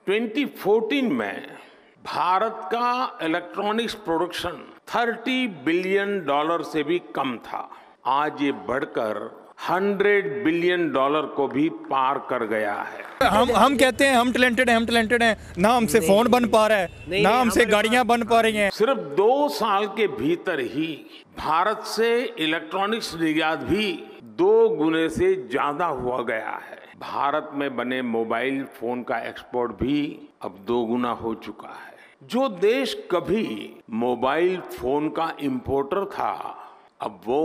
2014 में भारत का electronics production 30 billion dollar से भी कम था। आज ये बढ़कर 100 बिलियन डॉलर को भी पार कर गया है। हम कहते हैं हम टैलेंटेड हैं, ना हमसे फोन बन पा रहा है, ना हमसे गाड़ियां बन पा रही हैं। सिर्फ 2 साल के भीतर ही भारत से इलेक्ट्रॉनिक्स निर्यात भी 2 गुने से ज्यादा हुआ गया है। भारत में बने मोबाइल फोन का एक्सपोर्ट भी अब 2 गुना हो चुका है। जो देश कभी मोबाइल फोन का इंपोर्टर था, अब वो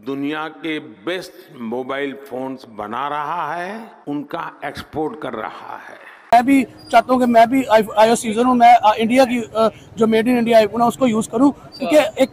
दुनिया के बेस्ट मोबाइल फोन्स बना रहा है, उनका एक्सपोर्ट कर रहा है। मैं भी चाहता हूँ कि मैं भी iOS यूजर हूँ, मैं इंडिया की जो मेड इन इंडिया आईफोन है उसको यूज़ करूँ, क्योंकि एक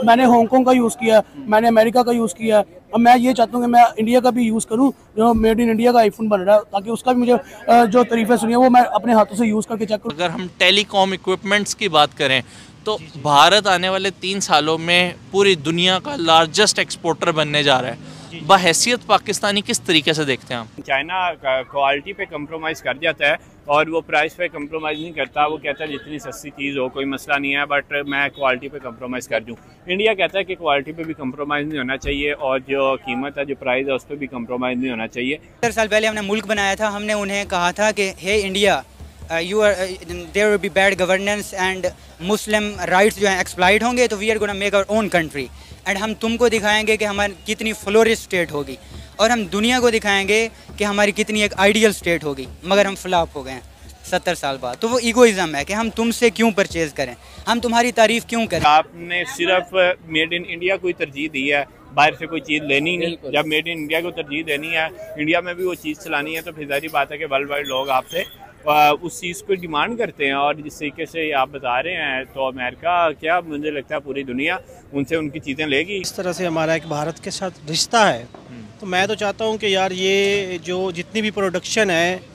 मैंने हांगकांग का यूज़ किया, मैंने अमेरिका का यूज़ किया, अब मैं ये चाहता हूँ कि मैं इंडिया का भी यूज़ करूँ जो मेड इन इंडिया का आईफोन बन रहा है, ताकि उसका भी मुझे जो तरीफे सुनिए वो मैं अपने हाथों से यूज़ करके चेक करूँ। अगर हम टेलीकॉम इक्विपमेंट्स की बात करें तो भारत आने वाले 3 सालों में पूरी दुनिया का लार्जेस्ट एक्सपोर्टर बनने जा रहा है। बहैसियत पाकिस्तानी किस तरीके से देखते हैं आप? चाइना क्वालिटी पे कंप्रोमाइज़ कर जाता है और वो प्राइस पे कंप्रोमाइज़ नहीं करता। वो कहता है जितनी सस्ती चीज़ हो कोई मसला नहीं है, बट मैं क्वालिटी पे कंप्रोमाइज़ कर दूँ। इंडिया कहता है कि क्वालिटी पे भी कंप्रोमाइज़ नहीं होना चाहिए और जो कीमत है, जो प्राइस है, उस पर भी कंप्रोमाइज़ नहीं होना चाहिए। 4 साल पहले हमने मुल्क बनाया था, हमने उन्हें कहा था कि hey India, there will be bad governance and Muslim rights जो हैं एक्सप्लॉइट होंगे, तो we are gonna make our own country and हम तुमको दिखाएंगे कि हमारी कितनी फ्लोरिश स्टेट होगी और हम दुनिया को दिखाएंगे कि हमारी कितनी एक आइडियल स्टेट होगी। मगर हम फ्लॉप हो गए हैं 70 साल बाद। तो वो ईगोइज्म है कि हम तुमसे क्यों परचेज़ करें, हम तुम्हारी तारीफ़ क्यों करें। आपने सिर्फ मेड इन इंडिया को तरजीह दी है, बाहर से कोई चीज़ लेनी नहीं। जब मेड इन इंडिया को तरजीह देनी है, इंडिया में भी वो चीज़ चलानी है, तो फिर जाहिर बात है कि वर्ल्ड वाइड लोग आपसे उस चीज़ को डिमांड करते हैं। और जिस तरीके से आप बता रहे हैं, तो अमेरिका क्या, मुझे लगता है पूरी दुनिया उनसे उनकी चीज़ें लेगी। इस तरह से हमारा एक भारत के साथ रिश्ता है, तो मैं तो चाहता हूँ कि यार ये जो जितनी भी प्रोडक्शन है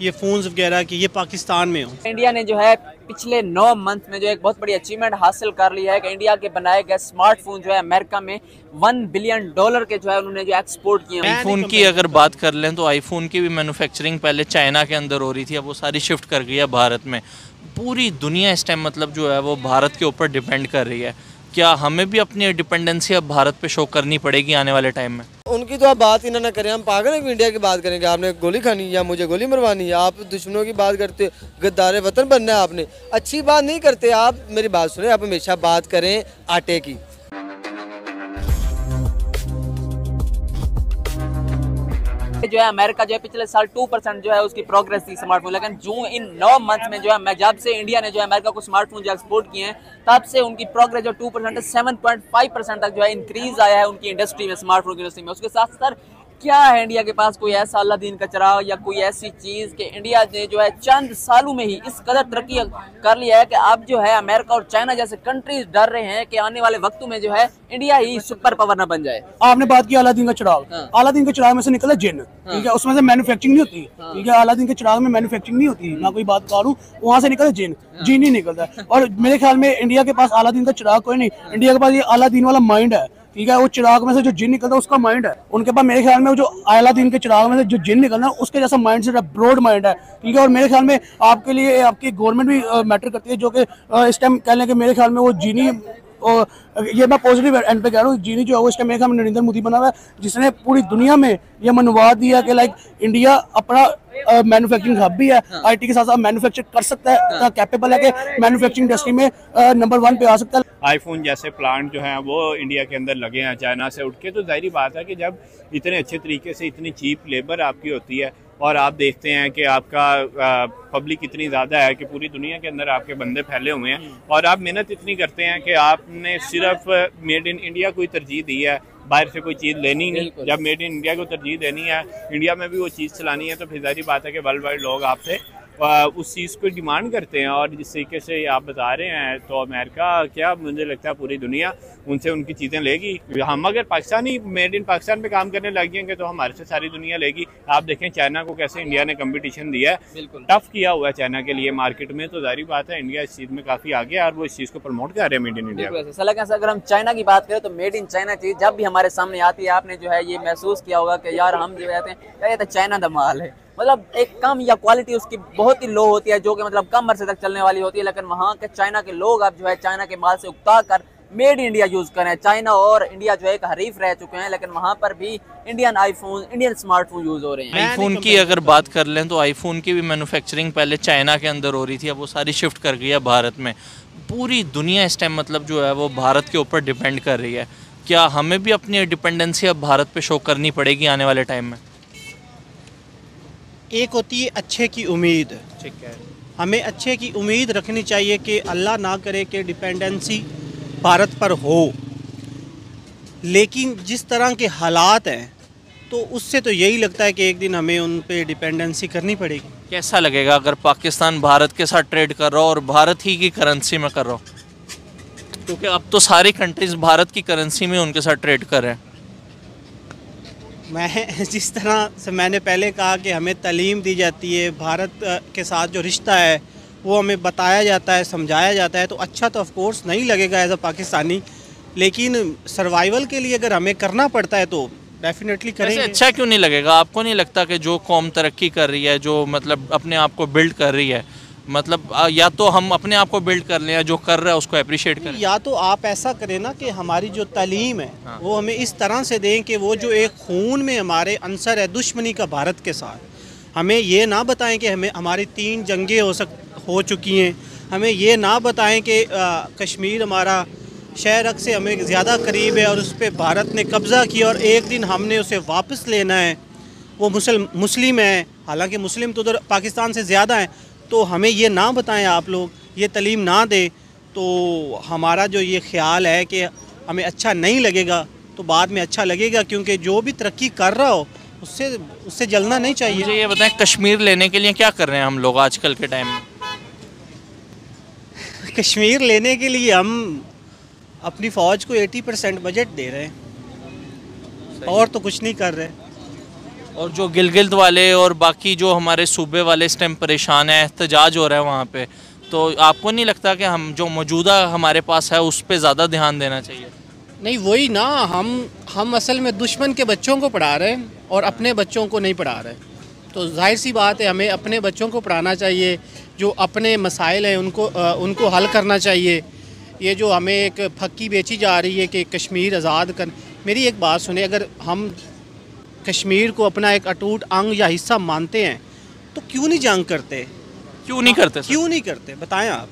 ये फ़ोन्स वगैरह की, ये पाकिस्तान में हो। इंडिया ने जो है पिछले 9 मंथ में जो एक बहुत बड़ी अचीवमेंट हासिल कर ली है कि इंडिया के बनाए गए स्मार्टफोन जो है अमेरिका में 1 बिलियन डॉलर के जो है उन्होंने जो एक्सपोर्ट किए। आईफोन की अगर बात कर लें तो आईफोन की भी मैन्युफैक्चरिंग पहले चाइना के अंदर हो रही थी, अब वो सारी शिफ्ट कर गई है भारत में। पूरी दुनिया इस टाइम मतलब जो है वो भारत के ऊपर डिपेंड कर रही है। क्या हमें भी अपनी डिपेंडेंसी अब भारत पे शो करनी पड़ेगी आने वाले टाइम में? उनकी तो आप बात ही ना करें, हम पागल हैं कि इंडिया की बात करेंगे। आपने गोली खानी या मुझे गोली मरवानी है, आप दुश्मनों की बात करते, गद्दार वतन बनना है आपने, अच्छी बात नहीं करते आप। मेरी बात सुने, आप हमेशा बात करें आटे की। जो है अमेरिका जो है पिछले साल 2% जो है उसकी प्रोग्रेस थी स्मार्टफोन, लेकिन जो इन 9 मंथ में जो है मैं जब से इंडिया ने जो है अमेरिका को स्मार्टफोन जो एक्सपोर्ट किए हैं, तब से उनकी प्रोग्रेस जो 2% 7.5% तक जो है इंक्रीज आया है उनकी इंडस्ट्री में, स्मार्टफोन की इंडस्ट्री में। उसके साथ सर क्या है इंडिया के पास कोई ऐसा अल्लादीन का चिराग या कोई ऐसी चीज कि इंडिया ने जो है चंद सालों में ही इस कदर तरक्की कर लिया है कि अब जो है अमेरिका और चाइना जैसे कंट्रीज डर रहे हैं कि आने वाले वक्तों में जो है इंडिया ही सुपर पावर न बन जाए। आपने बात की अलादीन का चिराग, अलादीन के चिराग में से निकला जिन, ठीक है, उसमें से मैन्युफैक्चरिंग नहीं होती, ठीक है, अलादीन के चिराग में मैन्युफैक्चरिंग नहीं होती, मैं कोई बात करूँ, वहाँ से निकला जिन ही निकलता है। और मेरे ख्याल में इंडिया के पास अलादीन का चिराग कोई नहीं, इंडिया के पास ये अलादीन वाला माइंड है, ठीक है। वो चिराग में से जो जिन निकलता है उसका माइंड है उनके पास। मेरे ख्याल में वो जो अलादीन के चिराग में से जो जिन निकलना है उसके जैसा माइंड से ब्रॉड माइंड है, ठीक है। और मेरे ख्याल में आपके लिए आपकी गवर्नमेंट भी मैटर करती है, जो कि इस टाइम कह लें कि मेरे ख्याल में वो जीनी, और ये मैं पॉजिटिव एंड पे कह रहा हूँ, जीनी जो है वो इसका मेरे ख्याल में नरेंद्र मोदी बना हुआ है, जिसने पूरी दुनिया में ये मनवा दिया कि लाइक इंडिया अपना मैन्युफैक्चरिंग हब भी है, आईटी के साथ साथ मैन्युफैक्चर कर सकता है, कैपेबल है कि मैन्युफैक्चरिंग इंडस्ट्री में नंबर 1 पे आ सकता है। आईफोन जैसे प्लांट जो हैं वो इंडिया के अंदर लगे हैं चाइना से उठ के, तो जाहिर बात है कि जब इतने अच्छे तरीके से इतनी चीप लेबर आपकी होती है और आप देखते हैं कि आपका पब्लिक इतनी ज़्यादा है कि पूरी दुनिया के अंदर आपके बंदे फैले हुए हैं और आप मेहनत इतनी करते हैं कि आपने सिर्फ मेड इन इंडिया को तरजीह दी है, बाहर से कोई चीज़ लेनी नहीं। जब मेड इन इंडिया को तरजीह देनी है, इंडिया में भी वो चीज़ चलानी है, तो फिर जाहिर बात है कि वर्ल्ड वाइड लोग आपसे उस चीज़ को डिमांड करते हैं। और जिस तरीके से आप बता रहे हैं, तो अमेरिका क्या, मुझे लगता है पूरी दुनिया उनसे उनकी चीज़ें लेगी। हम अगर पाकिस्तानी मेड इन पाकिस्तान पे काम करने लग जाएंगे तो हमारे से सारी दुनिया लेगी। आप देखें चाइना को कैसे इंडिया ने कंपटीशन दिया है, टफ किया हुआ है चाइना के लिए मार्केट में, तो जाहिर बात है इंडिया इस चीज़ में काफ़ी आगे है और वो इस चीज़ को प्रमोट कर रहे हैं मेड इन इंडिया। अगर हम चाइना की बात करें तो मेड इन चाइना चीज़ जब भी हमारे सामने आती है, आपने जो है ये महसूस किया होगा कि यार हम जो कहते हैं यार ये तो चाइना का माल है, मतलब एक कम या क्वालिटी उसकी बहुत ही लो होती है, जो कि मतलब कम अरसे तक चलने वाली होती है। लेकिन वहाँ के चाइना के लोग अब जो है चाइना के माल से उगता कर मेड इंडिया यूज कर रहे हैं। चाइना और इंडिया जो है एक हरीफ रह चुके हैं, लेकिन वहाँ पर भी Indian iPhone, Indian smartphone use हो रहे हैं। आईफोन की अगर बात कर लें तो आईफोन की भी मैन्युफैक्चरिंग पहले चाइना के अंदर हो रही थी, अब वो सारी शिफ्ट कर गई है भारत में। पूरी दुनिया इस टाइम मतलब जो है वो भारत के ऊपर डिपेंड कर रही है। क्या हमें भी अपनी डिपेंडेंसी अब भारत पे शो करनी पड़ेगी आने वाले टाइम में? एक होती है अच्छे की उम्मीद, ठीक है, हमें अच्छे की उम्मीद रखनी चाहिए कि अल्लाह ना करे कि डिपेंडेंसी भारत पर हो, लेकिन जिस तरह के हालात हैं तो उससे तो यही लगता है कि एक दिन हमें उन पे डिपेंडेंसी करनी पड़ेगी। कैसा लगेगा अगर पाकिस्तान भारत के साथ ट्रेड कर रहा हो और भारत ही की करेंसी में कर रहा हो? क्योंकि अब तो सारी कंट्रीज भारत की करेंसी में उनके साथ ट्रेड कर रहे हैं। मैं जिस तरह से मैंने पहले कहा कि हमें तालीम दी जाती है, भारत के साथ जो रिश्ता है वो हमें बताया जाता है, समझाया जाता है, तो अच्छा तो ऑफ कोर्स नहीं लगेगा एज अ पाकिस्तानी, लेकिन सर्वाइवल के लिए अगर हमें करना पड़ता है तो डेफिनेटली करेंगे। अच्छा क्यों नहीं लगेगा? आपको नहीं लगता कि जो कौम तरक्की कर रही है, जो मतलब अपने आप को बिल्ड कर रही है, मतलब या तो हम अपने आप को बिल्ड कर लें या जो कर रहा है उसको अप्रिशिएट करें? या तो आप ऐसा करें ना कि हमारी जो तालीम है वो हमें इस तरह से दें कि वो जो एक खून में हमारे अंसर है दुश्मनी का भारत के साथ, हमें ये ना बताएं कि हमें हमारी 3 जंगें हो चुकी हैं, हमें ये ना बताएं कि कश्मीर हमारा शहर अक से हमें ज़्यादा करीब है और उस पर भारत ने कब्ज़ा किया और एक दिन हमने उसे वापस लेना है, वो मुस्लिम है, हालांकि मुस्लिम तो उधर पाकिस्तान से ज़्यादा हैं, तो हमें ये ना बताएं आप लोग, ये तालीम ना दें, तो हमारा जो ये ख्याल है कि हमें अच्छा नहीं लगेगा तो बाद में अच्छा लगेगा, क्योंकि जो भी तरक्की कर रहा हो उससे जलना नहीं चाहिए। मुझे ये बताएं कश्मीर लेने के लिए क्या कर रहे हैं हम लोग आजकल के टाइम में? कश्मीर लेने के लिए हम अपनी फ़ौज को 80% बजट दे रहे हैं और तो कुछ नहीं कर रहे। और जो गिलगित वाले और बाकी जो हमारे सूबे वाले इस टाइम परेशान है, एहतजाज हो रहा है वहाँ पे, तो आपको नहीं लगता कि हम जो मौजूदा हमारे पास है उस पर ज़्यादा ध्यान देना चाहिए? नहीं, वही ना, हम असल में दुश्मन के बच्चों को पढ़ा रहे हैं और अपने बच्चों को नहीं पढ़ा रहे, तो जाहिर सी बात है हमें अपने बच्चों को पढ़ाना चाहिए, जो अपने मसाइल हैं उनको हल करना चाहिए। ये जो हमें एक फक्की बेची जा रही है कि कश्मीर आज़ाद कर, मेरी एक बात सुने, अगर हम कश्मीर को अपना एक अटूट अंग या हिस्सा मानते हैं तो क्यों नहीं जंग करते? क्यों नहीं करते? क्यों नहीं करते बताएं आप?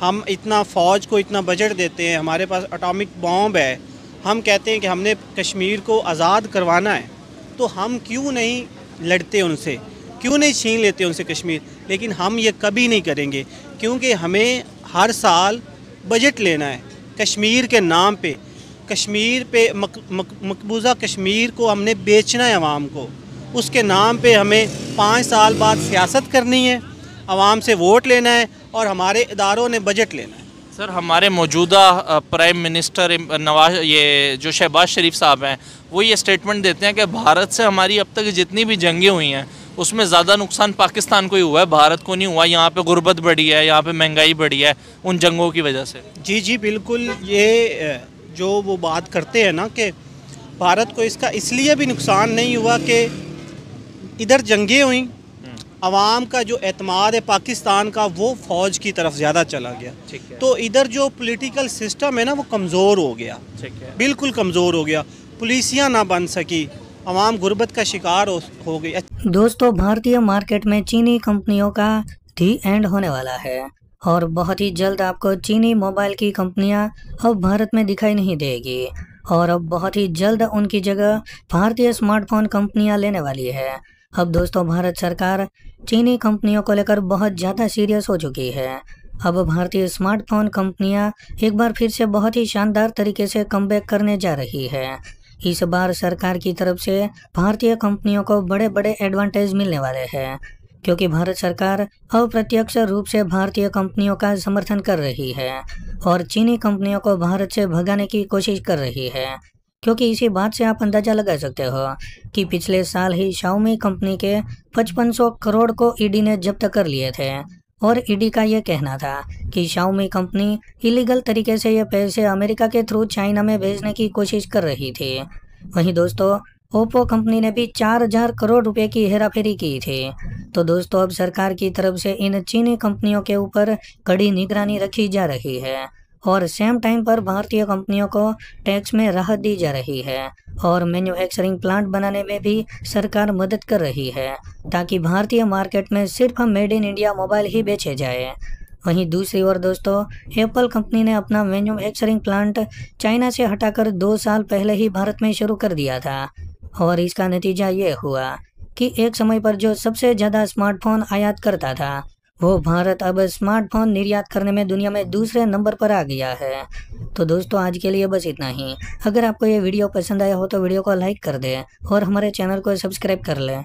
हम इतना फ़ौज को इतना बजट देते हैं, हमारे पास एटॉमिक बॉम्ब है, हम कहते हैं कि हमने कश्मीर को आज़ाद करवाना है, तो हम क्यों नहीं लड़ते उनसे, क्यों नहीं छीन लेते उनसे कश्मीर? लेकिन हम ये कभी नहीं करेंगे, क्योंकि हमें हर साल बजट लेना है कश्मीर के नाम पे, कश्मीर पे मकबूजा कश्मीर को हमने बेचना है अवाम को, उसके नाम पे हमें 5 साल बाद सियासत करनी है, अवाम से वोट लेना है और हमारे इदारों ने बजट लेना है। सर, हमारे मौजूदा प्राइम मिनिस्टर ये जो शहबाज शरीफ साहब हैं, वो ये स्टेटमेंट देते हैं कि भारत से हमारी अब तक जितनी भी जंगें हुई हैं उसमें ज़्यादा नुकसान पाकिस्तान को ही हुआ है, भारत को नहीं हुआ। यहाँ पे गुर्बत बढ़ी है, यहाँ पे महंगाई बढ़ी है उन जंगों की वजह से। जी बिल्कुल, ये जो वो बात करते हैं ना कि भारत को इसका इसलिए भी नुकसान नहीं हुआ कि इधर जंगें हुई, अवाम का जो एतमाद है पाकिस्तान का वो फ़ौज की तरफ ज़्यादा चला गया, तो इधर जो पॉलिटिकल सिस्टम है ना वो कमज़ोर हो गया, बिल्कुल कमज़ोर हो गया, पुलिसियाँ ना बन सकी, अवाम गुर्बत का शिकार हो गई। दोस्तों, भारतीय मार्केट में चीनी कंपनियों का दी एंड होने वाला है और बहुत ही जल्द आपको चीनी मोबाइल की कंपनियां अब भारत में दिखाई नहीं देगी और अब बहुत ही जल्द उनकी जगह भारतीय स्मार्टफोन कंपनियां लेने वाली है। अब दोस्तों, भारत सरकार चीनी कंपनियों को लेकर बहुत ज़्यादा सीरियस हो चुकी है। अब भारतीय स्मार्टफोन कंपनियां एक बार फिर से बहुत ही शानदार तरीके से कमबैक करने जा रही है। इस बार सरकार की तरफ से भारतीय कंपनियों को बड़े बड़े एडवांटेज मिलने वाले हैं, क्योंकि भारत सरकार अप्रत्यक्ष रूप से भारतीय कंपनियों का समर्थन कर रही है और चीनी कंपनियों को भारत से भगाने की कोशिश कर रही है। क्योंकि इसी बात से आप अंदाजा लगा सकते हो कि पिछले साल ही शाओमी कंपनी के 5500 करोड़ को ईडी ने जब्त कर लिए थे और ईडी का यह कहना था कि शाओमी कंपनी इलीगल तरीके से ये पैसे अमेरिका के थ्रू चाइना में भेजने की कोशिश कर रही थी। वहीं दोस्तों, ओप्पो कंपनी ने भी 4000 करोड़ रुपए की हेराफेरी की थी। तो दोस्तों अब सरकार की तरफ से इन चीनी कंपनियों के ऊपर कड़ी निगरानी रखी जा रही है और सेम टाइम पर भारतीय कंपनियों को टैक्स में राहत दी जा रही है और मैन्युफैक्चरिंग प्लांट बनाने में भी सरकार मदद कर रही है ताकि भारतीय मार्केट में सिर्फ मेड इन इंडिया मोबाइल ही बेचे जाए। वहीं दूसरी ओर दोस्तों एप्पल कंपनी ने अपना मैन्युफैक्चरिंग प्लांट चाइना से हटाकर 2 साल पहले ही भारत में शुरू कर दिया था और इसका नतीजा ये हुआ कि एक समय पर जो सबसे ज़्यादा स्मार्टफोन आयात करता था वो भारत अब स्मार्टफोन निर्यात करने में दुनिया में दूसरे नंबर पर आ गया है। तो दोस्तों आज के लिए बस इतना ही। अगर आपको ये वीडियो पसंद आया हो तो वीडियो को लाइक कर दें और हमारे चैनल को सब्सक्राइब कर लें।